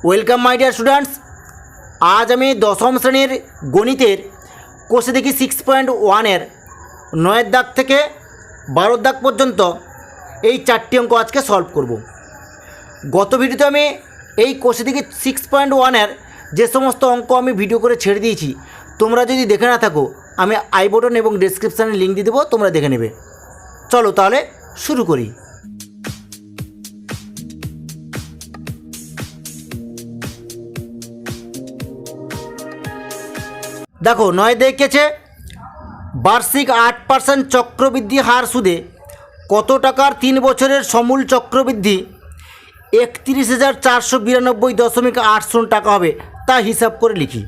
Welcome my dear students. আজ আমি দশম শ্রেণীর গণিতের কোষে দেখি 6.1-এর 9 দাগ থেকে 12 দাগ পর্যন্ত এই 4টি অঙ্ক আজকে সলভ করব। গত ভিডিওতে আমি এই কোষে দেখি 6.1-এর যে সমস্ত অঙ্ক আমি ভিডিও করে ছেড়ে দিয়েছি, তোমরা যদি দেখে না থাকো আমি আই বটন এবং ডেসক্রিপশানে লিঙ্ক দিয়ে দেবো, তোমরা দেখে নেবে। চলো তাহলে শুরু করি। দেখো 9 দেখেছে বার্ষিক 8% চক্রবৃদ্ধি হার সুদে কত টাকার 3 বছরের সমূল চক্রবৃদ্ধি 31,492.80 টাকা হবে তা হিসাব করে লিখি।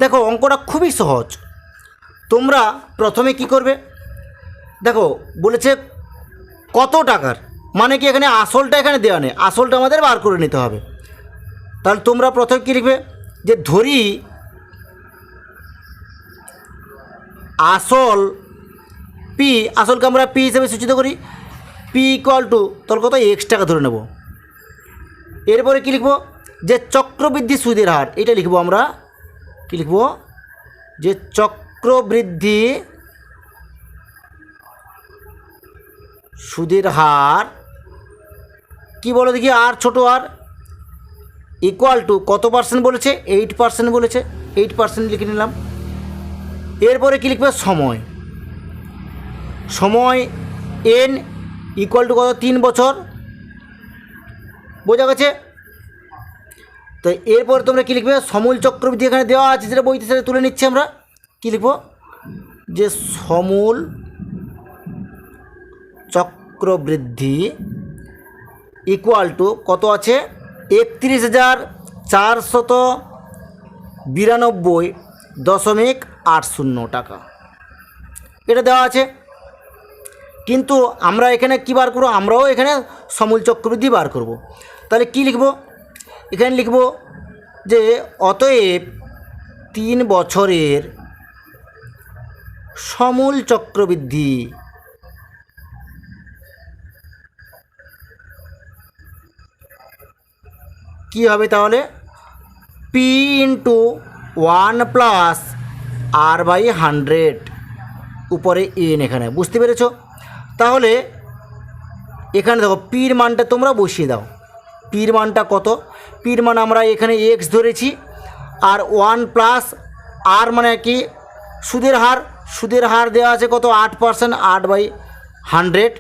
দেখো অঙ্কটা খুবই সহজ। তোমরা প্রথমে কি করবে, দেখো বলেছে কত টাকার, মানে কি এখানে আসলটা এখানে দেওয়া নেই, আসলটা আমাদের বার করে নিতে হবে। তাহলে তোমরা প্রথমে কী লিখবে, যে ধরি আসল পি, আসলকে আমরা পি হিসেবে সূচিত করি, পি ইকুয়াল টু তাহলে কত এক্স টাকা ধরে নেব। এরপরে কী লিখব, যে চক্রবৃদ্ধি সুদের হার, এটা লিখব আমরা, কী লিখব, যে চক্রবৃদ্ধি সুদের হার কি বলো দেখি, আর ছোট আর ইকুয়াল টু কত পার্সেন্ট বলেছে, 8% বলেছে, 8% লিখে নিলাম। এরপরে কী লিখবে, সময়, সময় এন ইকুয়াল টু কত, 3 বছর, বোঝা গেছে। তো এরপরে তোমরা কী লিখবে, সমূল চক্রবৃদ্ধি এখানে দেওয়া আছে, যেটা বইতে সেটা তুলে নিচ্ছি আমরা, কী লিখব, যে সমূল চক্রবৃদ্ধি ইকুয়াল টু কত আছে, 31,492.80 টাকা, এটা দেওয়া আছে। কিন্তু আমরা এখানে কী বার করব, আমরাও এখানে সমূল চক্রবৃদ্ধি বার করব। তাহলে কি লিখব, এখানে লিখব যে অতএব 3 বছরের সমূল চক্রবৃদ্ধি কি হবে, তাহলে পি ইন্টু 1+r/100 উপরে এন, এখানে বুঝতে পেরেছ। তাহলে এখানে দেখো পির মানটা তোমরা বসিয়ে দাও, পির মানটা কত, পির মান আমরা এখানে এক্স ধরেছি, আর 1+r মানে কি সুদের হার, সুদের হার দেওয়া আছে কত 8%, 8/100,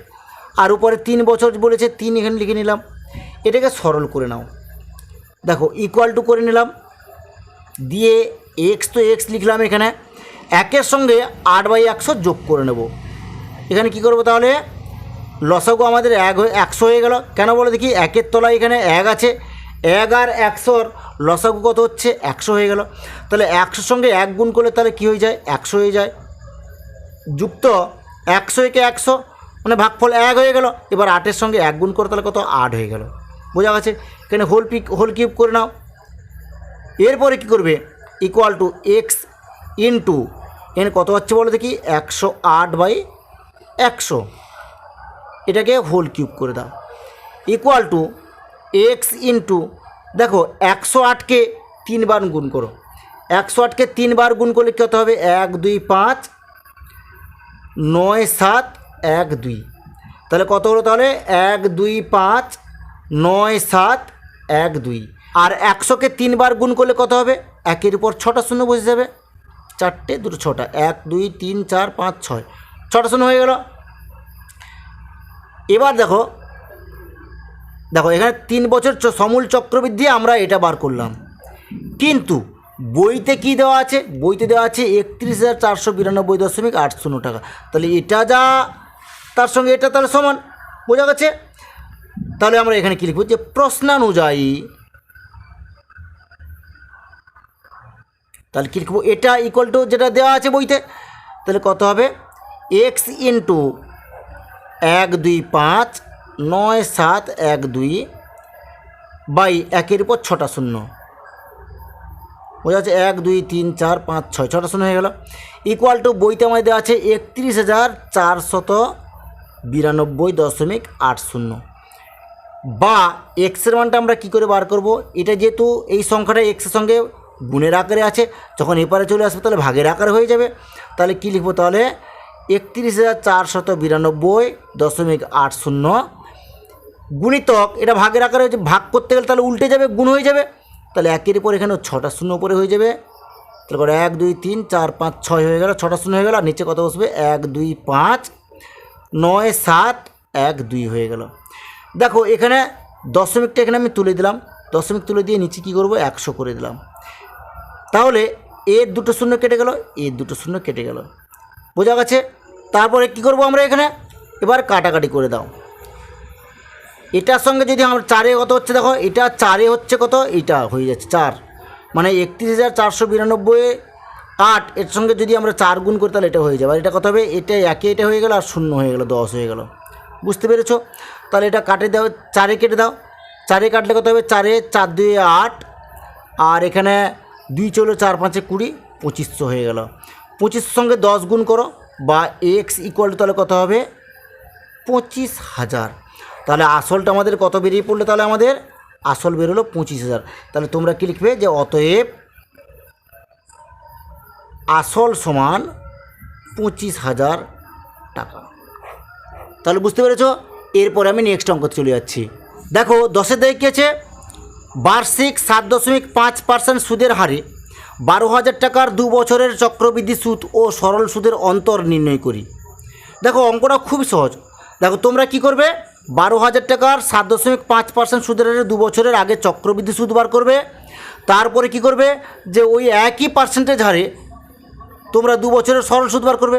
আর উপরে 3 বছর বলেছে 3 এখানে লিখে নিলাম। এটাকে সরল করে নাও, দেখো ইকুয়াল টু করে নিলাম, দিয়ে এক্স তো এক্স লিখলাম, এখানে একের সঙ্গে 8/100 যোগ করে নেব। এখানে কি করব, তাহলে লসাগু আমাদের 100 হয়ে গেল। কেন বলে দেখি, একের তলায় এখানে 1 আছে, 1 আর 100-র লসাগু কত হচ্ছে, 100 হয়ে গেল। তাহলে 100 সঙ্গে 1 গুণ করলে তাহলে কী হয়ে যায়, 100 হয়ে যায়, যুক্ত 100 একে 100 মানে ভাগফল 1 হয়ে গেল। এবার 8-এর সঙ্গে 1 গুণ করে তাহলে কত, 8 হয়ে গেল, বোঝা গেছে। এখানে হোল কিউব করে নাও। এরপরে কী করবে, equal to x into N কত হচ্ছে বলো দেখি, 108/100, এটাকে হোল কিউব করে দাও, ইকুয়াল টু এক্স ইন্টু, দেখো 108-কে 3 বার গুণ করো, 108-কে 3 বার গুণ করলে কত হবে, 1 2 5 9 7 1 2, তাহলে কত হলো, তাহলে 1 2 5 9 7 1 2, আর 100-কে 3 বার গুণ করলে কত হবে, 1-এর উপর 6টা শূন্য বসে যাবে, 4টে 2 6টা, 1 2 3 4 5 6, 6টা শূন্য হয়ে গেল। এবার দেখো এখানে 3 বছর সমূল চক্রবৃদ্ধি আমরা এটা বার করলাম, কিন্তু বইতে কি দেওয়া আছে, বইতে দেওয়া আছে 31,492.80 টাকা। তাহলে এটা যা তার সঙ্গে এটা তাহলে সমান, বোঝা গেছে। তাহলে আমরা এখানে কী লিখব, যে প্রশ্নানুযায়ী, তাহলে কী লিখব, এটা ইকুয়াল টু যেটা দেওয়া আছে বইতে, তাহলে কত হবে, এক্স ইন্টু 1 2 5 9 7 1 2 বাই 1-এর উপর 6টা শূন্য, বোঝা যাচ্ছে 1 2 3 4 5 6, 6টা শূন্য হয়ে গেল, ইকুয়াল টু বইতে আমাদের দেওয়া আছে 31,492.80। বা এক্সের মানটা আমরা কী করে বার করব, এটা যেহেতু এই সংখ্যাটা এক্সের সঙ্গে গুণের আকারে আছে, যখন এপারে চলে আসবে তাহলে ভাগের আকারে হয়ে যাবে। তাহলে কী লিখবো, তাহলে 31,492.80 গুণিতক, এটা ভাগের আকারে হচ্ছে, ভাগ করতে গেলে তাহলে উল্টে যাবে, গুণ হয়ে যাবে। তাহলে একের উপর এখানে 6টা শূন্য উপরে হয়ে যাবে, তারপরে 1 2 3 4 5 6 হয়ে গেল, 6টা শূন্য হয়ে গেল। আর নিচে কত বসবে, 1 2 5 9 7 1 2 হয়ে গেল। দেখো এখানে দশমিকটা এখানে আমি তুলে দিলাম, দশমিক তুলে দিয়ে নিচে কী করবো, 100 করে দিলাম। তাহলে এর দুটো শূন্য কেটে গেল, এর দুটো শূন্য কেটে গেল, বোঝা গেছে। তারপরে কি করব আমরা এখানে, এবার কাটাকাটি করে দাও। এটার সঙ্গে যদি আমরা 4-এ কত হচ্ছে দেখো, এটা 4-এ হচ্ছে কত, এটা হয়ে যাচ্ছে 4, মানে 31,492.8 এর সঙ্গে যদি আমরা 4 গুণ করি তাহলে এটা হয়ে যাবে। আর এটা কত হবে, এটা একে এটা হয়ে গেল, আর শূন্য হয়ে গেল, 10 হয়ে গেল। বুঝতে পেরেছো? তাহলে এটা কাটে দাও, 4-এ কেটে দাও, 4-এ কাটলে কত হবে, 4-এ 4 2 8, আর এখানে 2 চলো 4 5 20, 2500 হয়ে গেল। 2500 সঙ্গে 10 গুণ করো, বা এক্স ইকুয়াল তাহলে কত হবে, 25,000। তাহলে আসলটা আমাদের কত বেরিয়ে পড়লো, তাহলে আমাদের আসল বেরোলো 25,000। তাহলে তোমরা কি লিখবে, যে অতএব আসল সমান 25,000 টাকা। তাহলে বুঝতে পেরেছো? এরপরে আমি নেক্সট অঙ্ক চলে যাচ্ছি। দেখো 10-এর দাগে কী আছে, বার্ষিক 7.5% সুদের হারে 12,000 টাকার 2 বছরের চক্রবৃদ্ধি সুদ ও সরল সুদের অন্তর নির্ণয় করি। দেখো অঙ্কটা খুব সহজ। দেখো তোমরা কি করবে, 12,000 টাকার 7.5% সুদের হারে 2 বছরের আগে চক্রবৃদ্ধি সুদ বার করবে। তারপরে কি করবে, যে ওই একই পার্সেন্টেজ হারে তোমরা 2 বছরের সরল সুদ বার করবে।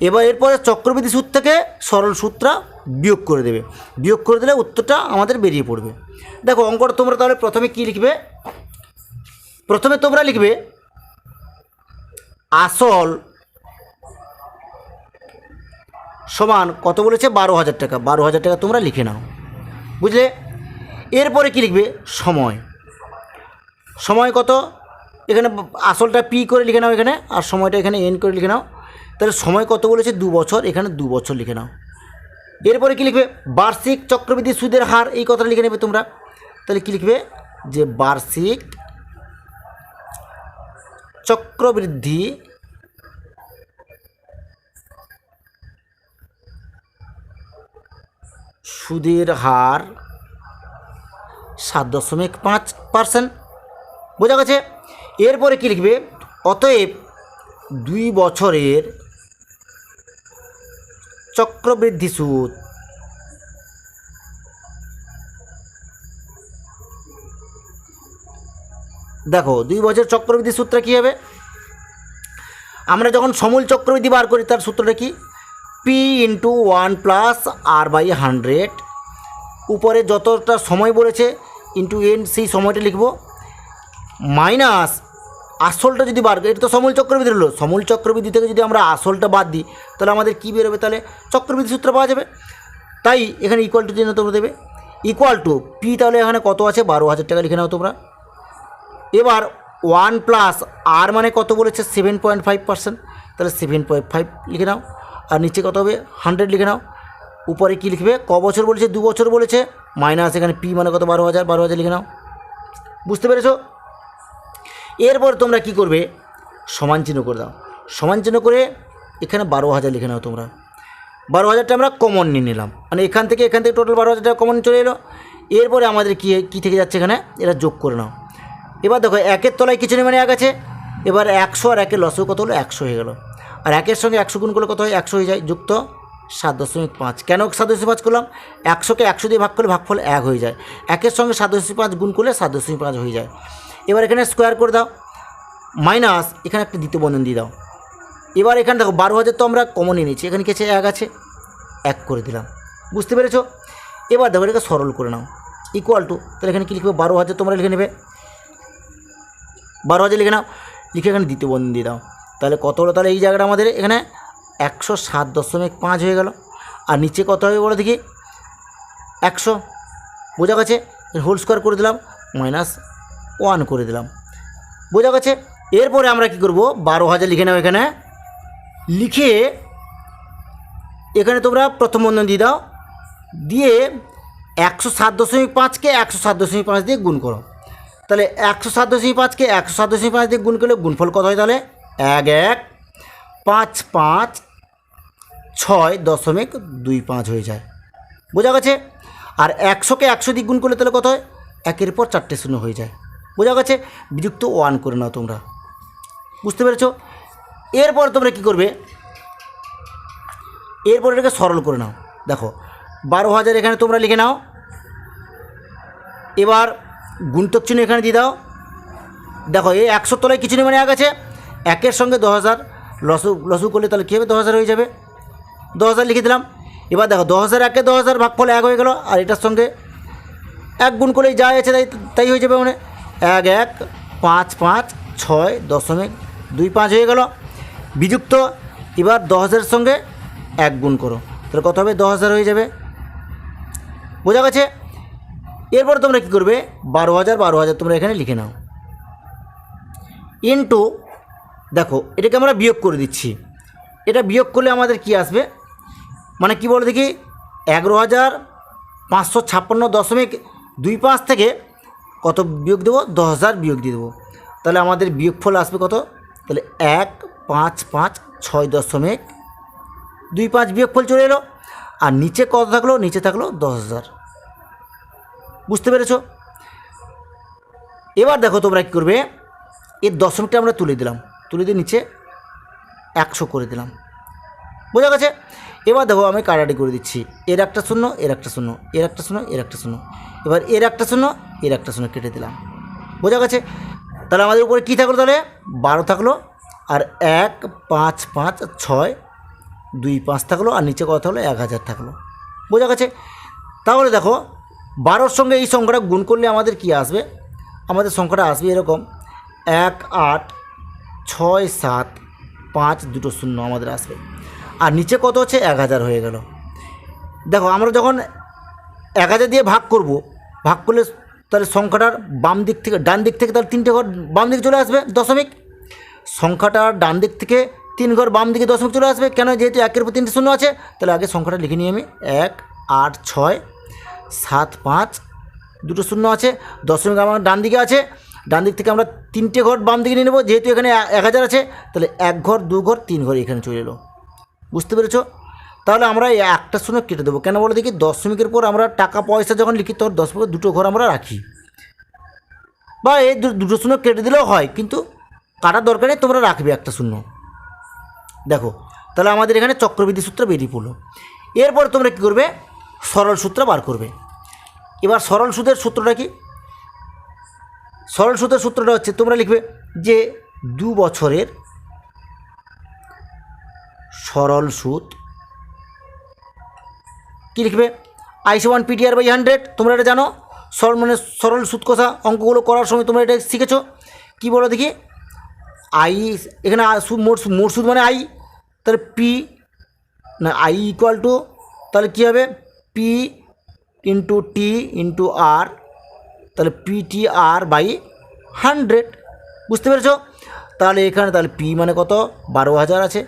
এবার এরপরে চক্রবৃদ্ধি সুদ থেকে সরল সুদটা বিয়োগ করে দেবে, বিয়োগ করে দিলে উত্তরটা আমাদের বেরিয়ে পড়বে। দেখো অঙ্কটা তোমরা তাহলে প্রথমে কি লিখবে, প্রথমে তোমরা লিখবে আসল সমান কত বলেছে, 12,000 টাকা। 12,000 টাকা তোমরা লিখে নাও, বুঝলে। এরপরে কি লিখবে, সময়, সময় কত, এখানে আসলটা পি করে লিখে নাও এখানে, আর সময়টা এখানে এন করে লিখে নাও। তাহলে সময় কত বলেছে, 2 বছর, এখানে 2 বছর লিখে নাও। এরপরে কি লিখবে, বার্ষিক চক্রবৃদ্ধি সুদের হার, এই কথাটা লিখে নেবে তোমরা। তাহলে কি লিখবে, যে বার্ষিক চক্রবৃদ্ধি সুদের হার 7.5%, বোঝা গেছে। এরপরে কি লিখবে, অতএব 2 বছরের চক্রবৃদ্ধি সুদ দেখো 2 বছর চক্রবৃদ্ধি সূত্রটা কী হবে, আমরা যখন সমূল চক্রবৃদ্ধি বার করি তার সূত্রটা কি, পি ইন্টু 1 প্লাস r/100, উপরে যতটা সময় বলেছে ইন্টু এন, সেই সময়টা লিখব, মাইনাস আসলটা যদি বার করি, এটা তো সমূল চক্রবৃদ্ধি হলো, সমূল চক্রবৃদ্ধি থেকে যদি আমরা আসলটা বাদ দিই তাহলে আমাদের কী বেরোবে, তাহলে চক্রবৃদ্ধি সূত্র পাওয়া যাবে। তাই এখানে ইকুয়াল টু জন্য তোমরা দেবে, ইকুয়াল টু পি, তাহলে এখানে কত আছে, 12,000 টাকা লিখে নাও তোমরা। এবার 1 প্লাস আর মানে কত বলেছে, 7.5%, তাহলে 7.5 লিখে নাও। আর নিচে কত হবে, 100 লিখে নাও। উপরে কি লিখবে, ক বছর বলেছে, 2 বছর বলেছে, মাইনাস এখানে পি মানে কত, 12,000, 12,000 লিখে নাও। বুঝতে পেরেছো? এরপর তোমরা কি করবে, সমান চিহ্ন করে দাও, সমান চিহ্ন করে এখানে 12,000 লিখে নাও তোমরা। 12,000টা আমরা কমন নিয়ে নিলাম, মানে এখান থেকে টোটাল 12,000 টাকা কমন চলে এলো। এরপরে আমাদের কী থেকে যাচ্ছে, এখানে এটা যোগ করে নাও। এবার দেখো 1-এর তলায় কিছু নেই, মানে 1 আছে। এবার 100 আর 1-এর লসও কত হলো, 100 হয়ে গেল। আর 1-এর সঙ্গে 100 গুণ করলে কত হয়, 100 হয়ে যায়, যুক্ত 7.5। কেন 7.5 করলাম, 100কে 100 দিয়ে ভাগ করলে ভাগফল 1 হয়ে যায়, 1-এর সঙ্গে 7.5 গুণ করলে 7.5 হয়ে যায়। এবার এখানে স্কোয়ার করে দাও, মাইনাস এখানে একটা দ্বিতীয় বন্ধন দিয়ে দাও। এবার এখানে দেখো 12,000 তো আমরা কমনই নিয়েছি, এখানে কি আছে, 1 আছে, 1 করে দিলাম। বুঝতে পেরেছো? এবার দেখো এটাকে সরল করে নাও, ইকুয়াল টু, তাহলে এখানে কী লিখবে, 12,000 তোমরা লিখে নেবে, 12,000 লিখে নাও, লিখে এখানে দ্বিতীয় বন্ধন দিয়ে দাও। তাহলে কত হলো, তাহলে এই জায়গাটা আমাদের এখানে 107.5 হয়ে গেল। আর নিচে কত হবে বলো দেখি, 100, বোঝা গেছে। হোল স্কোয়ার করে দিলাম, -1 করে দিলাম, বোঝা গেছে। এরপরে আমরা কি করব, 12,000 লিখে নাও, এখানে লিখে এখানে তোমরা প্রথম বন্ধন দিয়ে দাও, দিয়ে 107.5কে 107.5 দিয়ে গুণ করো, তাহলে 107.5কে 107.5 দিয়ে গুণ করলে গুণফল কত হয়? তাহলে 1155.6.25 হয়ে যায়। বোঝা গেছে? আর 100কে 100 দিয়ে গুণ করলে তাহলে কত হয়? 1-এর পর 4টে শূন্য হয়ে যায়। বোঝা গেছে? বিযুক্ত 1 করে নাও তোমরা। বুঝতে পেরেছ? এরপর তোমরা কী করবে? এরপর এটাকে সরল করে নাও। দেখো 12,000 এখানে তোমরা লিখে নাও। এবার গুণিতক চিহ্ন এখানে দিয়ে দাও। দেখো এই 100 তলায় কিছু নেই, মানে 1 আছে, 1-এর সঙ্গে 10,000 লসু করলে তাহলে কী হবে? 10,000 হয়ে যাবে। 10,000 লিখে দিলাম। এবার দেখো 10,000 1-এ 10,000 ভাগফল 1 হয়ে গেল, আর এটার সঙ্গে 1 গুণ করলেই যা আছে তাই হয়ে যাবে, মানে 1155.6.25 হয়ে গেল বিযুক্ত। এবার 10,000 সঙ্গে 1 গুণ করো, তাহলে কত হবে? 10,000 হয়ে যাবে। বোঝা গেছে? এরপর তোমরা কী করবে? 12,000 তোমরা এখানে লিখে নাও ইনটু, দেখো এটাকে আমরা বিয়োগ করে দিচ্ছি। এটা বিয়োগ করলে আমাদের কি আসবে? মানে কি বলো দেখি, 11,556.25 থেকে কত বিয়োগ দেবো? 10,000 বিয়োগ দিয়ে দেবো। তাহলে আমাদের বিয়োগফল আসবে কত? তাহলে 155.6.25 বিয়োগফল চলে এলো। আর নিচে কত থাকলো? নিচে থাকলো 10,000। বুঝতে পেরেছ? এবার দেখো তোমরা কী করবে? এর দশমিকটা আমরা তুলে দিলাম, তুলে দিয়ে নিচে 100 করে দিলাম। বোঝা গেছে? এবার দেখো আমি কাটাটি করে দিচ্ছি। এর একটা শূন্য, এর একটা শূন্য, এর একটা শূন্য, এর একটা শূন্য। এবার এর একটা শূন্য, এর একটা শূন্য কেটে দিলাম। বোঝা গেছে? তাহলে আমাদের উপরে কী থাকলো? তাহলে 12 থাকলো, আর 155.6.25 থাকলো, আর নিচে কত থাকলো? 1,000 থাকলো। বোঝা গেছে? তাহলে দেখো 12-র সঙ্গে এই সংখ্যাটা গুণ করলে আমাদের কি আসবে? আমাদের সংখ্যাটা আসবে এরকম 18675 দুটো শূন্য আমাদের আসবে। আর নিচে কত হচ্ছে? 1,000 হয়ে গেল। দেখো আমরা যখন 1,000 দিয়ে ভাগ করব, ভাগ করলে তাহলে সংখ্যাটার বাম দিক থেকে ডান দিক থেকে তাহলে 3টে ঘর বাম দিকে চলে আসবে দশমিক। সংখ্যাটার ডান দিক থেকে 3 ঘর বাম দিকে দশমিক চলে আসবে। কেন? যেহেতু 1-এর উপর 3টে শূন্য আছে। তাহলে আগে সংখ্যাটা লিখে নিই আমি, 18675 দুটো শূন্য আছে, দশমিক আমার ডান দিকে আছে। ডান দিক থেকে আমরা 3টে ঘর বাম দিকে নিয়ে নেব, যেহেতু এখানে 1,000 আছে। তাহলে 1 ঘর 2 ঘর 3 ঘর এখানে চলে এলো। বুঝতে পেরেছ? তাহলে আমরা এই একটা শূন্য কেটে দেবো। কেন বলো দেখি? দশমিকের পর আমরা টাকা পয়সা যখন লিখি তখন দশমিকের 2টো ঘর আমরা রাখি, বা এই দুটো শূন্য কেটে দিলেও হয়, কিন্তু কাটার দরকার নেই, তোমরা রাখবে একটা শূন্য। দেখো তাহলে আমাদের এখানে চক্রবৃদ্ধি সূত্র বেরিয়ে পড়লো। এরপর তোমরা কী করবে? সরল সূত্র বার করবে। এবার সরল সুদের সূত্রটা কি? সরল সুদের সূত্রটা হচ্ছে, তোমরা লিখবে যে 2 বছরের সরল সুদ, কী লিখবে? I= PTR/100। তোমরা এটা জানো, মানে সরল সুদ কষা অঙ্কগুলো করার সময় তোমরা এটা শিখেছো। কী বলো দেখি? আই এখানে মোট সুদ মানে আই, তাহলে পি না I = তাহলে কী হবে? P × T × R, তাহলে PTR/100। বুঝতে পেরেছো? তাহলে এখানে তাহলে P মানে কত? 12,000 আছে,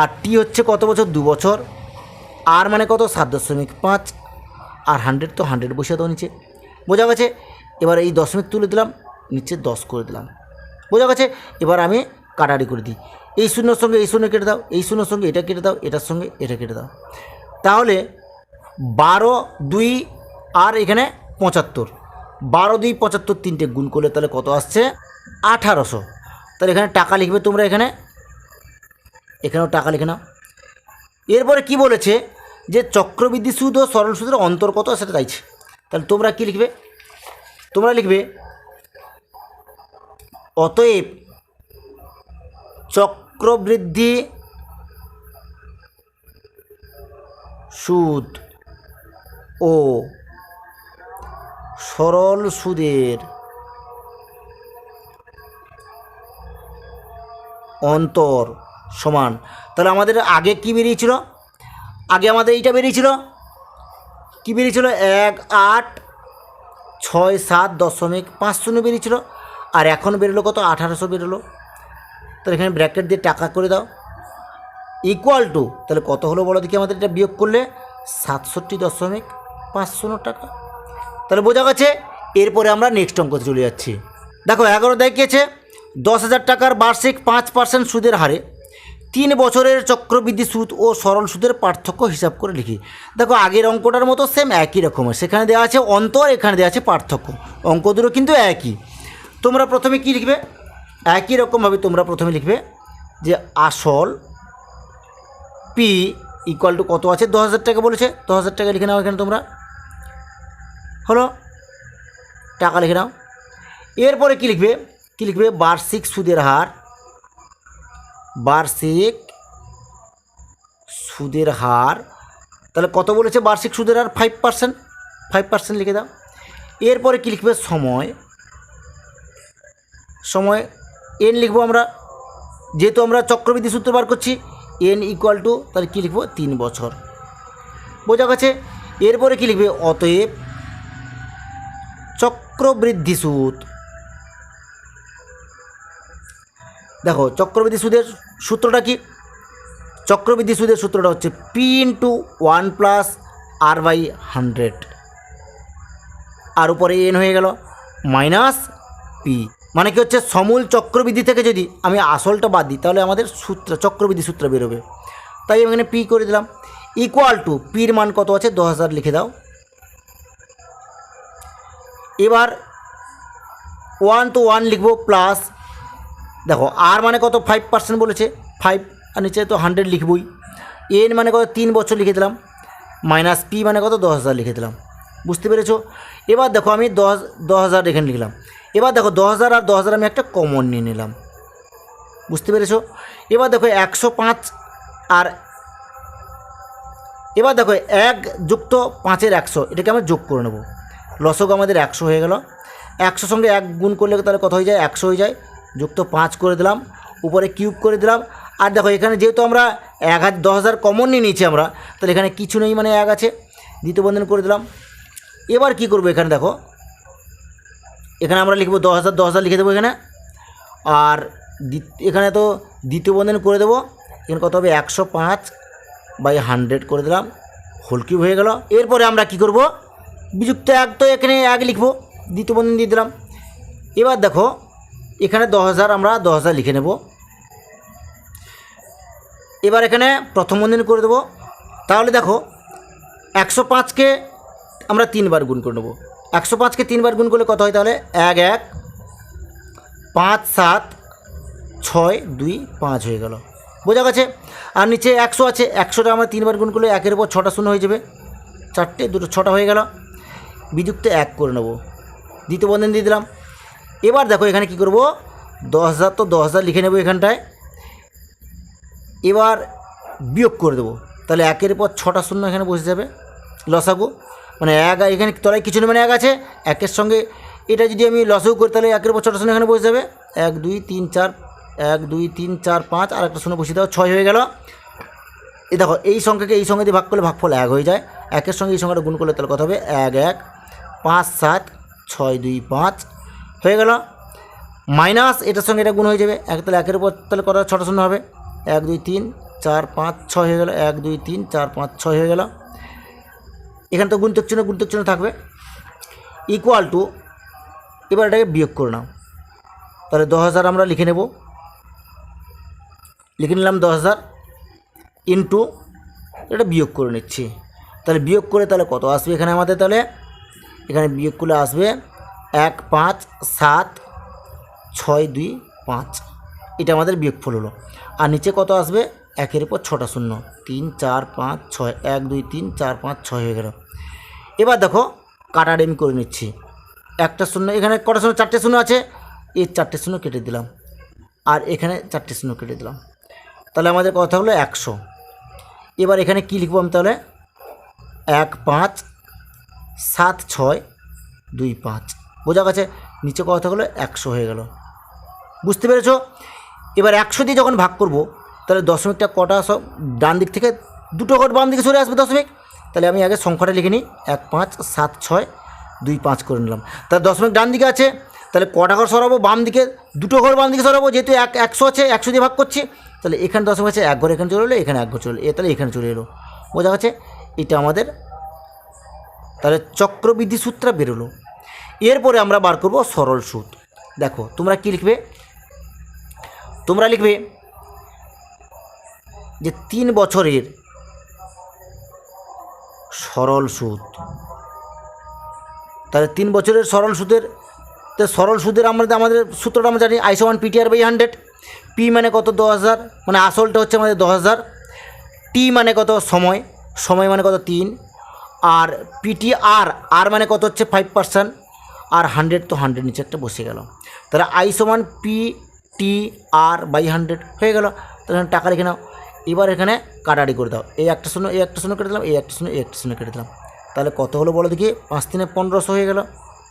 আর T হচ্ছে কত বছর? 2 বছর, আর মানে কত? 7.5, আর 100 তো 100 বসিয়ে দাও নিচে। বোঝা গেছে? এবার এই দশমিক তুলে দিলাম, নিচে 10 করে দিলাম। বোঝা গেছে? এবার আমি কাটারি করে দিই। এই শূন্যর সঙ্গে এই শূন্য কেটে দাও, এই শূন্যর সঙ্গে এটা কেটে দাও, এটার সঙ্গে এটা কেটে দাও। তাহলে 12 2 আর এখানে 75, 12 2 75 3টে গুণ করলে তাহলে কত আসছে? 1800। তাহলে এখানে টাকা লিখবে তোমরা, এখানেও টাকা লিখে নাও। এরপরে কি বলেছে? যে চক্রবৃদ্ধি সুদ ও সরল সুদের অন্তর কত সেটা চাইছে। তাহলে তোমরা কি লিখবে? তোমরা লিখবে অতএব চক্রবৃদ্ধি সুদ ও সরল সুদের অন্তর সমান। তাহলে আমাদের আগে কি বেরিয়েছিল? আগে আমাদের এইটা বেরিয়েছিল, কি বেরিয়েছিল? 1,867.50 বেরিয়েছিল, আর এখন বেরোলো কত? 1800 বেরোলো। তাহলে এখানে ব্র্যাকেট দিয়ে টাকা করে দাও, ইকুয়াল টু, তাহলে কত হলো বলো দেখি আমাদের? এটা বিয়োগ করলে 67.5 500 টাকা। তাহলে বোঝা গেছে। এরপরে আমরা নেক্সট অঙ্কতে চলে যাচ্ছি। দেখো 11 দেখিয়েছে 10,000 টাকার বার্ষিক 5% সুদের হারে 3 বছরের চক্রবৃদ্ধি সুদ ও সরল সুদের পার্থক্য হিসাব করে লিখি। দেখো আগের অঙ্কটার মতো সেম একই রকমের, সেখানে দেওয়া আছে অন্তর, এখানে দেওয়া আছে পার্থক্য। অঙ্ক দুটো কিন্তু একই। তোমরা প্রথমে কি লিখবে, একই রকমভাবে তোমরা প্রথমে লিখবে যে আসল পি ইকুয়াল টু কত আছে, 10,000 টাকা বলেছে, 10,000 টাকা লিখে নাও এখানে তোমরা, হলো টাকা লিখে নাও। এরপরে কি লিখবে বার্ষিক সুদের হার, বার্ষিক সুদের হার, তাহলে কত বলেছে বার্ষিক সুদের হার 5%, 5% লিখে দাও। এরপরে কি লিখবে সময়, সময় এন লিখবো আমরা, যেহেতু আমরা চক্রবৃদ্ধি সূত্র বার করছি, এন ইকুয়াল টু তাহলে কী লিখবো 3 বছর, বোঝা গেছে। এরপরে কি লিখবে অতএব চক্রবৃদ্ধি সুদ। দেখো চক্রবৃদ্ধি সুদের সূত্রটা কি, চক্রবৃদ্ধি সুদের সূত্রটা হচ্ছে পি ইন্টু 1+r/100, আর উপরে এন হয়ে গেল মাইনাস পি, মানে কি হচ্ছে সমূল চক্রবৃদ্ধি থেকে যদি আমি আসলটা বাদ দিই তাহলে আমাদের সূত্র চক্রবৃদ্ধি সূত্র বেরোবে, তাই আমি এখানে পি করে দিলাম। ইকুয়াল টু পির মান কত আছে 10,000 লিখে দাও। এবার 1 তো 1 লিখবো প্লাস, দেখো আর মানে কত 5% বলেছে, 5 আর নিচে তো 100 লিখবই। এন মানে কত 3 বছর লিখে দিলাম, মাইনাস পি মানে কত 10,000 লিখে দিলাম, বুঝতে পেরেছো। এবার দেখো আমি 10,000 এখানে লিখলাম। এবার দেখো 10,000 আর 10,000 আমি একটা কমন নিয়ে নিলাম, বুঝতে পেরেছো। এবার দেখো 105 আর এবার দেখো 1 যুক্ত 5-এর 100, এটাকে আমরা যোগ করে নেব, লসক আমাদের 100 হয়ে গেল। 100 সঙ্গে 1 গুণ করলে তাহলে কত হয়ে যায় 100 হয়ে যায়, যুক্ত 5 করে দিলাম, উপরে কিউব করে দিলাম। আর দেখো এখানে যেহেতু আমরা 10,000 কমন নিয়ে নিয়েছি আমরা, তাহলে এখানে কিছু নেই মানে 1 আছে, দ্বিতীয় বন্ধন করে দিলাম। এবার কি করব, এখানে দেখো এখানে আমরা লিখব 10,000 লিখে দেবো এখানে, আর এখানে তো দ্বিতীয় বন্ধন করে দেবো, এখানে কত হবে 105/100 করে দিলাম, হোল কিউব হয়ে গেল। এরপরে আমরা কি করব, বিযুক্ত 1 তো এখানে 1 লিখব, দ্বিতীয় বন্ধন দিয়ে দিলাম। এবার দেখো এখানে 10,000 আমরা 10,000 লিখে নেব। এবার এখানে প্রথম বন্ধন করে দেবো, তাহলে দেখো 105কে আমরা 3 বার গুণ করে নেব। 105কে 3 বার গুণ করলে কত হয়, তাহলে 1 1 5 7 6 2 5 হয়ে গেল, বোঝা গেছে। আর নিচে 100 আছে, 100টা আমরা 3 বার গুণ করলে 1-এর উপর 6টা শূন্য হয়ে যাবে, 4টে 2টো 6টা হয়ে গেল, বিযুক্ত 1 করে নেব, দ্বিতীয় বন্ধন দিয়ে দিলাম। এবার দেখো এখানে কি করব, 10,000 তো 10,000 লিখে নেব এখানটায়, এবার বিয়োগ করে দেবো, তাহলে 1-এর উপর 6টা শূন্য এখানে বসে যাবে, লসাগু মানে 1, এখানে তলায় কিছু নেই মানে 1 আছে, 1-এর সঙ্গে এটা যদি আমি লসাগু করি তাহলে 1-এর উপর 6টা শূন্য এখানে বসে যাবে, 1 2 3 4 1 2 3 4 5 আর একটা শূন্য বসিয়ে দাও, 6 হয়ে গেল। এই দেখো এই সংখ্যাকে এই সংখ্যা দিয়ে ভাগ করলে ভাগফল 1 হয়ে যায়, 1-এর সঙ্গে এই সংখ্যাটা গুণ করলে তাহলে কত হবে 1 1 5 7 6 2 5 হয়ে গেল, মাইনাস এটার সঙ্গে এটা গুণ হয়ে যাবে 1, তাহলে 1-এর উপর তাহলে কত 6টা শূন্য হবে, 1 2 3 4 5 6 হয়ে গেল, 1 2 3 4 5 6 হয়ে গেল। এখানে তো গুণিতক চিহ্ন থাকবে, ইকুয়াল টু, এবার এটাকে বিয়োগ করে নাও, তাহলে 10,000 আমরা লিখে নেব, লিখে নিলাম 10,000 ইন্টু, এটা বিয়োগ করে নিচ্ছি, তাহলে বিয়োগ করে তাহলে কত আসবে এখানে আমাদের, তাহলে এখানে বিয়োগ করলে আসবে 1 5 7 6 2 5, এটা আমাদের বিয়োগফল হলো। আর নিচে কত আসবে 1-এর উপর 6টা শূন্য, 3 4 5 6 1 2 3 4 5 6 হয়ে গেল। এবার দেখো কাটাডেমি করে নিচ্ছি, একটা শূন্য এখানে কটা শূন্য 4টে শূন্য আছে, এই 4টে শূন্য কেটে দিলাম, আর এখানে 4টে শূন্য কেটে দিলাম, তাহলে আমাদের কথা হলো 100। এবার এখানে কি লিখবো আমি, তাহলে 1 5 7 6 2 5, বোঝা গেছে, নিচে কথা হলো 100 হয়ে গেল, বুঝতে পেরেছো। এবার 100 দিয়ে যখন ভাগ করব তাহলে দশমিকটা কটা সব ডান দিক থেকে 2টো ঘর বাম দিকে সরে আসবে দশমিক, তাহলে আমি আগে সংখ্যাটা লিখে নিই, 1 5 7 6 2 5 করে নিলাম, তাহলে দশমিক ডান দিকে আছে, তাহলে কটা ঘর সরাবো বাম দিকে, 2টো ঘর বাম দিকে সরাবো, যেহেতু 100 আছে 100 দিয়ে ভাগ করছি, তাহলে এখানে দশমিক আছে 1 ঘর এখানে চলে এলো, এখানে 1 ঘর চলে এলো, তাহলে এখানে চলে এলো, বোঝা গেছে। এটা আমাদের তাহলে চক্রবৃদ্ধি সূত্রটা বেরোলো। এরপরে আমরা বার করব সরল সুদ। দেখো তোমরা কি লিখবে, তোমরা লিখবে যে 3 বছরের সরল সুদ। তাহলে 3 বছরের সরল সুদের আমাদের সূত্রটা আমরা জানি I=PTR/100। পি মানে কত 10,000, মানে আসলটা হচ্ছে আমাদের 10,000। টি মানে কত সময়, সময় মানে কত 3, আর PTR আর মানে কত হচ্ছে 5%, আর 100 তো 100 নিচে একটা বসে গেল। তাহলে I=PTR/100 হয়ে গেল। তাহলে টাকা লিখে নাও। এবার এখানে কাটাকাটি করে দাও, এই একটা শূন্য এই একটা শূন্য কেটে দিলাম, এই একটা শূন্য এই একটা শূন্য কেটে দিলাম। তাহলে কত হলো বলো দেখি, 5 × 3 = 1500 হয়ে গেল।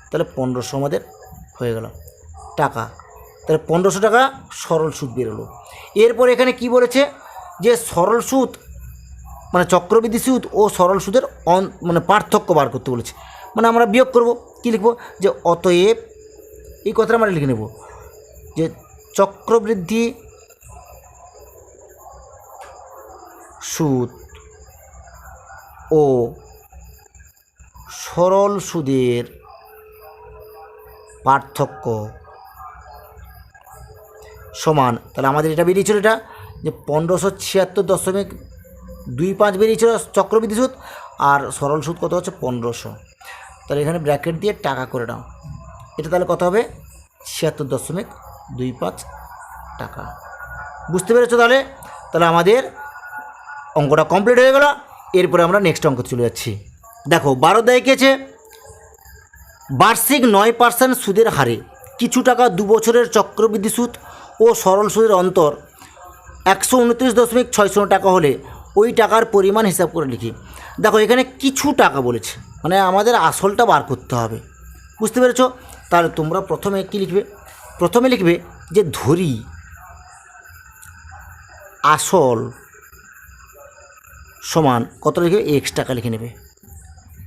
তাহলে 1500 আমাদের হয়ে গেল টাকা। তাহলে 1500 টাকা সরল সুদ বেরোলো। এরপর এখানে কি বলেছে যে সরল সুদ মানে চক্রবৃদ্ধি সুদ ও সরল সুদের মানে পার্থক্য বার করতে বলেছে। মানে আমরা বিয়োগ করব, কি লিখব, যে অতএব এই কথাটা আমরা লিখে নেব যে চক্রবৃদ্ধি সুদ ও সরল সুদের পার্থক্য সমান। তাহলে আমাদের এটা বেরিয়েছিল, এটা যে 1576.25 বেরিয়েছিল চক্রবৃদ্ধি সুদ, আর সরল সুদ কত হচ্ছে 1500। তাহলে এখানে ব্র্যাকেট দিয়ে টাকা করে নাও। এটা তাহলে কত হবে 76.25 টাকা। বুঝতে পেরেছো? তাহলে আমাদের অঙ্কটা কমপ্লিট হয়ে গেল। এরপরে আমরা নেক্সট অঙ্ক চলে যাচ্ছি। দেখো 12 দেখিয়েছে বার্ষিক 9% সুদের হারে কিছু টাকা 2 বছরের চক্রবৃদ্ধি সুদ ও সরল সুদের অন্তর 129.6 টাকা হলে ওই টাকার পরিমাণ হিসাব করে লিখি। দেখো এখানে কিছু টাকা বলেছে, মানে আমাদের আসলটা বার করতে হবে। বুঝতে পেরেছো? তাহলে তোমরা প্রথমে কি লিখবে, প্রথমে লিখবে যে ধরি আসল সমান কত লিখবে, x টাকা লিখে নেবে।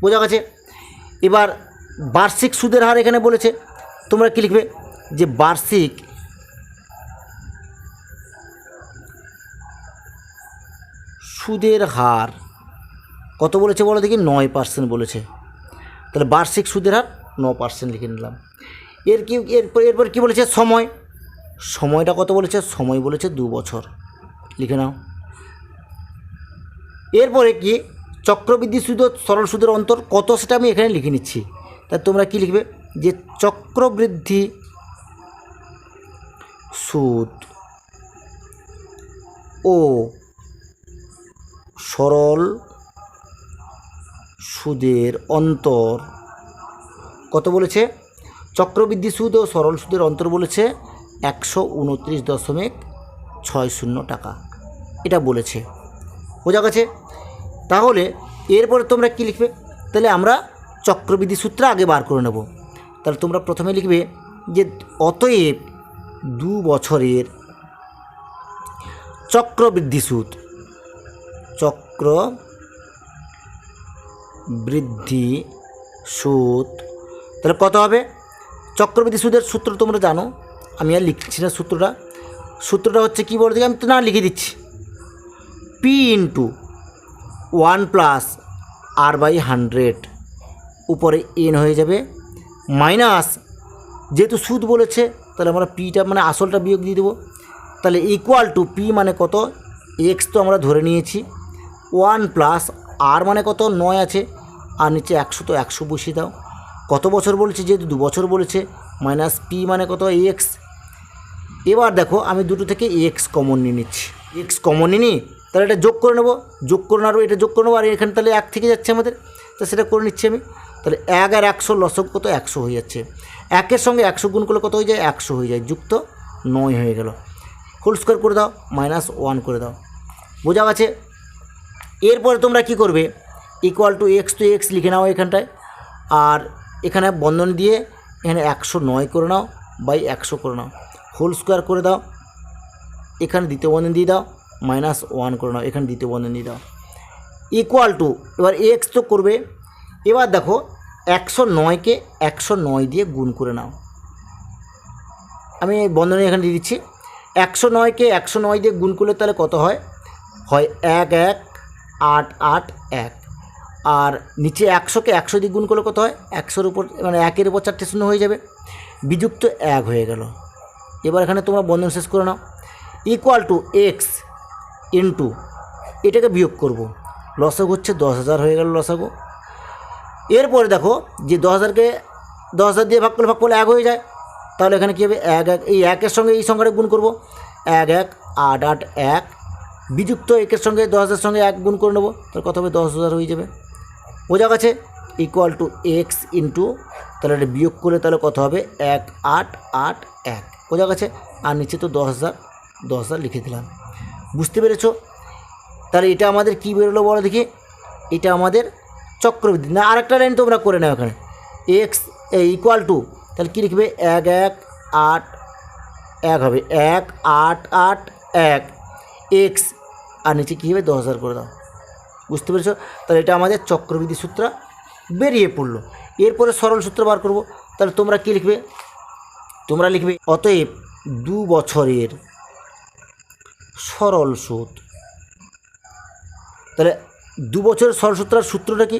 বোঝা গেছে? এবার বার্ষিক সুদের হার এখানে বলেছে, তোমরা কি লিখবে যে বার্ষিক সুদের হার কত বলেছে বলো দেখি, 9% বলেছে। তাহলে বার্ষিক সুদের হার 9% লিখে নিলাম। এরপর কি বলেছে, সময়টা কত বলেছে, সময় বলেছে 2 বছর, লিখে নাও। এরপরে কি চক্রবৃদ্ধি সুদ ও সরল সুদের অন্তর কত সেটা আমি এখানে লিখে নিচ্ছি। তা তোমরা কি লিখবে যে চক্রবৃদ্ধি সুদ ও সরল সুদের অন্তর কত বলেছে, চক্রবৃদ্ধি সুদ ও সরল সুদের অন্তর বলেছে 129.60 টাকা, এটা বলেছে। বোঝা গেছে? তাহলে এরপরে তোমরা কি লিখবে, তাহলে আমরা চক্রবৃদ্ধি সূত্র আগে বার করে নেব। তাহলে তোমরা প্রথমে লিখবে যে অতএব 2 বছরের চক্রবৃদ্ধি সুদ, চক্রবৃদ্ধি সুদ তাহলে কত হবে, চক্রবৃদ্ধি সুদের সূত্র তোমরা জানো, আমি আর লিখছি না সূত্রটা হচ্ছে কি বলতে আমি তো না লিখে দিচ্ছি, P × 1 + R/100 উপরে n হয়ে যাবে মাইনাস, যেহেতু সুদ বলেছে তাহলে আমরা পিটা মানে আসলটা বিয়োগ দিয়ে দেবো। তাহলে ইকুয়াল টু পি মানে কত, x তো আমরা ধরে নিয়েছি, 1 + R মানে কত 9 আছে, আর নিচে 100 তো 100 বসিয়ে দাও। কত বছর বলেছে, যেহেতু 2 বছর বলেছে, মাইনাস পি মানে কত x। এবার দেখো আমি দুটো থেকে x কমন নিয়ে নিচ্ছি, x কমন নিই, তাহলে এটা যোগ করে নেবো, যোগ করে নেবো, এটা যোগ করে নেবো, আর এখানে তাহলে 1 থেকে যাচ্ছে আমাদের, তো সেটা করে নিচ্ছি আমি। তাহলে 1 আর 100 লসক কত 100 হয়ে যাচ্ছে, 1-এর সঙ্গে 100 গুণ করলে কত হয়ে যায় 100 হয়ে যায়, যুক্ত 9 হয়ে গেল, হোল স্কোয়ার করে দাও, -1 করে দাও। বোঝা গেছে? এরপরে তোমরা কি করবে, ইকুয়াল টু x তো x লিখে নাও এখানটায়, আর এখানে বন্ধনী দিয়ে এখানে 109 করে নাও বাই 100 করে নাও, হোল স্কোয়ার করে দাও, এখানে দ্বিতীয় বন্ধনী দিয়ে দাও, -1 করে নাও, এখানে দ্বিতীয় বন্ধনী দিয়ে দাও, ইকুয়াল টু এবার x তো করবে। এবার দেখো 109কে 109 দিয়ে গুণ করে নাও, আমি এই বন্ধনী এখানে দিয়ে দিচ্ছি, 109কে 109 দিয়ে গুণ করলে তাহলে কত হয় 11881, আর নিচে 100কে 100 দিয়ে গুণ করলে কত হয়, 100-এর উপর মানে 1-এর উপর 4টে শূন্য হয়ে যাবে, বিযুক্ত 1 হয়ে গেল। এবার এখানে তোমরা বন্ধন শেষ করে নাও, ইকুয়াল টু এক্স ইন্টু এটাকে বিয়োগ করব, লসাগু হচ্ছে 10,000 হয়ে গেল লসাগু। এরপরে দেখো যে 10,000কে 10,000 দিয়ে ভাগ করলে 1 হয়ে যায়, তাহলে এখানে কী হবে 1 1, এই 1-এর সঙ্গে এই সংখ্যাটা গুণ করব, 1 1 8 8 1 বিযুক্ত 1-এর সঙ্গে 10,000 সঙ্গে 1 গুণ করে নেবো, তাহলে কত হবে 10,000 হয়ে যাবে। বোঝা গেছে, ইকুয়াল টু এক্স ইন্টু, তাহলে এটা বিয়োগ করলে তাহলে কত হবে 1 8 8 1, বোঝা গেছে। আর নিচে তো 10,000 লিখে দিলাম, বুঝতে পেরেছো? তাহলে এটা আমাদের কী বেরোলো বলো দেখি, এটা আমাদের চক্রবৃদ্ধি। না আরেকটা লাইন তোমরা করে নাও, এখানে এক্স ইকুয়াল টু, তাহলে কী লিখবে 1 1 8 1 হবে 1 8 8 1 এক্স, আর নিচে কী হবে 10,000 করে দাও, বুঝতে পেরেছো? তাহলে এটা আমাদের চক্রবৃদ্ধি সূত্র বেরিয়ে পড়লো। এরপরে সরল সূত্র বার করব, তাহলে তোমরা কী লিখবে, তোমরা লিখবে অতএব 2 বছরের সরল সুদ। তাহলে 2 বছরের সরল সূত্রটা কি,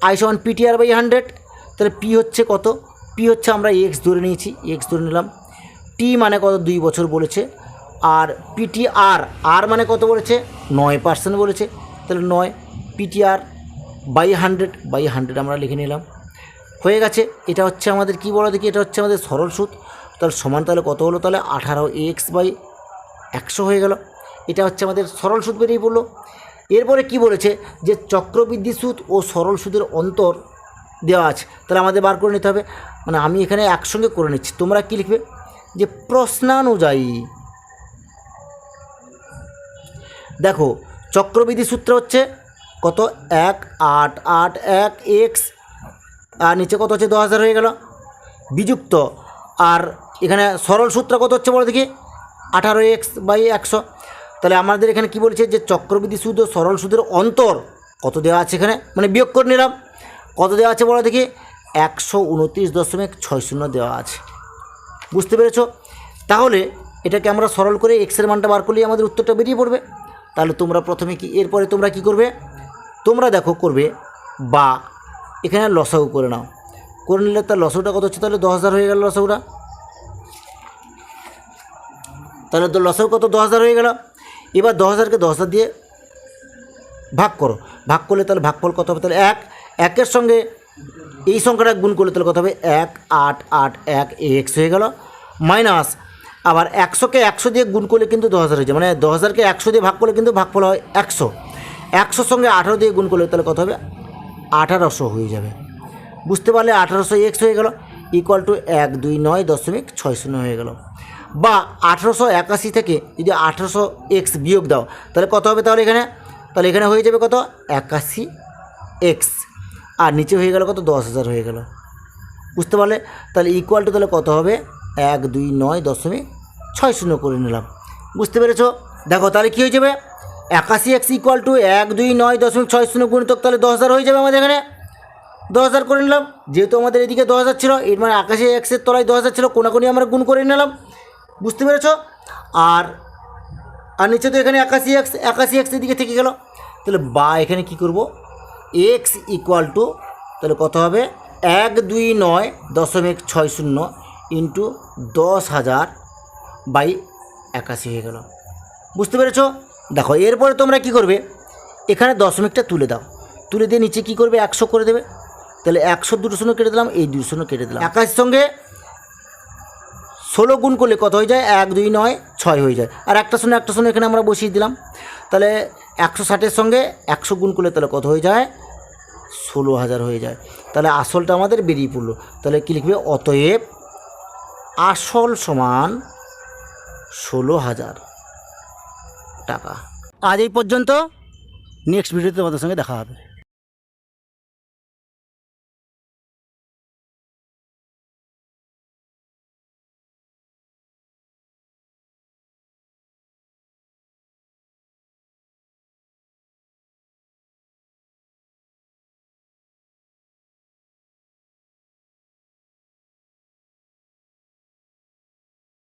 আই সমান PTR/100। তাহলে পি হচ্ছে কত, পি হচ্ছে আমরা এক্স ধরে নিয়েছি, এক্স ধরে নিলাম, টি মানে কত 2 বছর বলেছে, আর PTR আর মানে কত বলেছে 9% বলেছে, তাহলে 9 PTR/100 আমরা লিখে নিলাম, হয়ে গেছে। এটা হচ্ছে আমাদের কি বলো দেখি, এটা হচ্ছে আমাদের সরল সুদ। তাহলে সমান তাহলে কত হলো, তাহলে 18x/100 হয়ে গেল। এটা হচ্ছে আমাদের সরল সুদ বেরিয়ে পড়লো। এরপরে কি বলেছে যে চক্রবৃদ্ধি সুদ ও সরল সুদের অন্তর দেওয়া আছে, তাহলে আমাদের বার করে নিতে হবে। মানে আমি এখানে একসঙ্গে করে নিচ্ছি, তোমরা কি লিখবে যে প্রশ্নানুযায়ী। দেখো চক্রবৃদ্ধি সূত্র হচ্ছে কত 1 8 8 1 এক্স, আর নিচে কত হচ্ছে 10,000 হয়ে গেল বিযুক্ত, আর এখানে সরল সূত্র কত হচ্ছে বলো দেখি 18x/100। তাহলে আমাদের এখানে কি বলেছে যে চক্রবৃদ্ধি সুদ ও সরল সুদের অন্তর কত দেওয়া আছে, এখানে মানে বিয়োগ করে নিলাম, কত দেওয়া আছে বলো দেখি 129.60 দেওয়া আছে, বুঝতে পেরেছো? তাহলে এটাকে আমরা সরল করে এক্সের মানটা বার করলেই আমাদের উত্তরটা বেরিয়ে পড়বে। তাহলে তোমরা প্রথমে কি, এরপরে তোমরা কি করবে, তোমরা দেখো করবে বা এখানে লসাগু করে নাও, করে নিলে তার লসাগুটা কত হচ্ছে, তাহলে 10,000 হয়ে গেল লসাগুটা, তাহলে তো লসাগু কত 10,000 হয়ে গেল। এবার 10,000কে 10,000 দিয়ে ভাগ করো, ভাগ করলে তাহলে ভাগফল কত হবে, তাহলে 1-1-এর সঙ্গে এই সংখ্যাটা গুণ করলে তাহলে কত হবে 1 8 8 1 এক্স হয়ে গেল, মাইনাস আবার 100কে 100 দিয়ে গুণ করলে কিন্তু 10,000 হয়ে যায়, মানে 10,000কে 100 দিয়ে ভাগ করলে কিন্তু ভাগফল হয় 100, 100 সঙ্গে 18 দিয়ে গুণ করলে তাহলে কত হবে 1800 হয়ে যাবে, বুঝতে পারলে 1800 এক্স হয়ে গেল, ইকুয়াল টু 129.60 হয়ে গেল। বা 1881 থেকে যদি 1800 এক্স বিয়োগ দাও তাহলে কত হবে, তাহলে এখানে হয়ে যাবে কত 81 এক্স, আর নিচে হয়ে গেল কত 10,000 হয়ে গেল, বুঝতে পারলে? তাহলে ইকুয়াল টু তাহলে কত হবে 129.60 করে নিলাম, বুঝতে পেরেছো? দেখো তাহলে কী হয়ে যাবে 81x ইকুয়াল টু 129.60 গুণিতক তাহলে 10,000 হয়ে যাবে। আমাদের এখানে 10,000 করে নিলাম, যেহেতু আমাদের এদিকে 10,000 ছিল, এর মানে 81xের তলায় 10,000 ছিল, কোনাকুনি আমরা গুণ করে নিলাম, বুঝতে পেরেছো? আর নিচে তো এখানে 81x এদিকে থেকে গেল, তাহলে বা এখানে কি করব x ইকুয়াল টু তাহলে কত হবে 129.60 ইন্টু 10,000/81 হয়ে গেল, বুঝতে পেরেছো? দেখো এরপরে তোমরা কি করবে, এখানে দশমিকটা তুলে দাও, তুলে দিয়ে নিচে কি করবে 100 করে দেবে, তাহলে 100 দুটো শূন্য কেটে দিলাম, এই 2 শূন্য কেটে দিলাম, 81 সঙ্গে 16 গুণ করলে কত হয়ে যায় 129.6 হয়ে যায়, আর একটা শূন্য এখানে আমরা বসিয়ে দিলাম, তাহলে 160-এর সঙ্গে 100 গুণ করলে তাহলে কত হয়ে যায় 16,000 হয়ে যায়। তাহলে আসলটা আমাদের বেরিয়ে পড়লো, তাহলে কী লিখবে অতএব আসল সমান 16,000 টাকা। আজ এই পর্যন্ত, নেক্সট ভিডিওতে তোমাদের সঙ্গে দেখা হবে।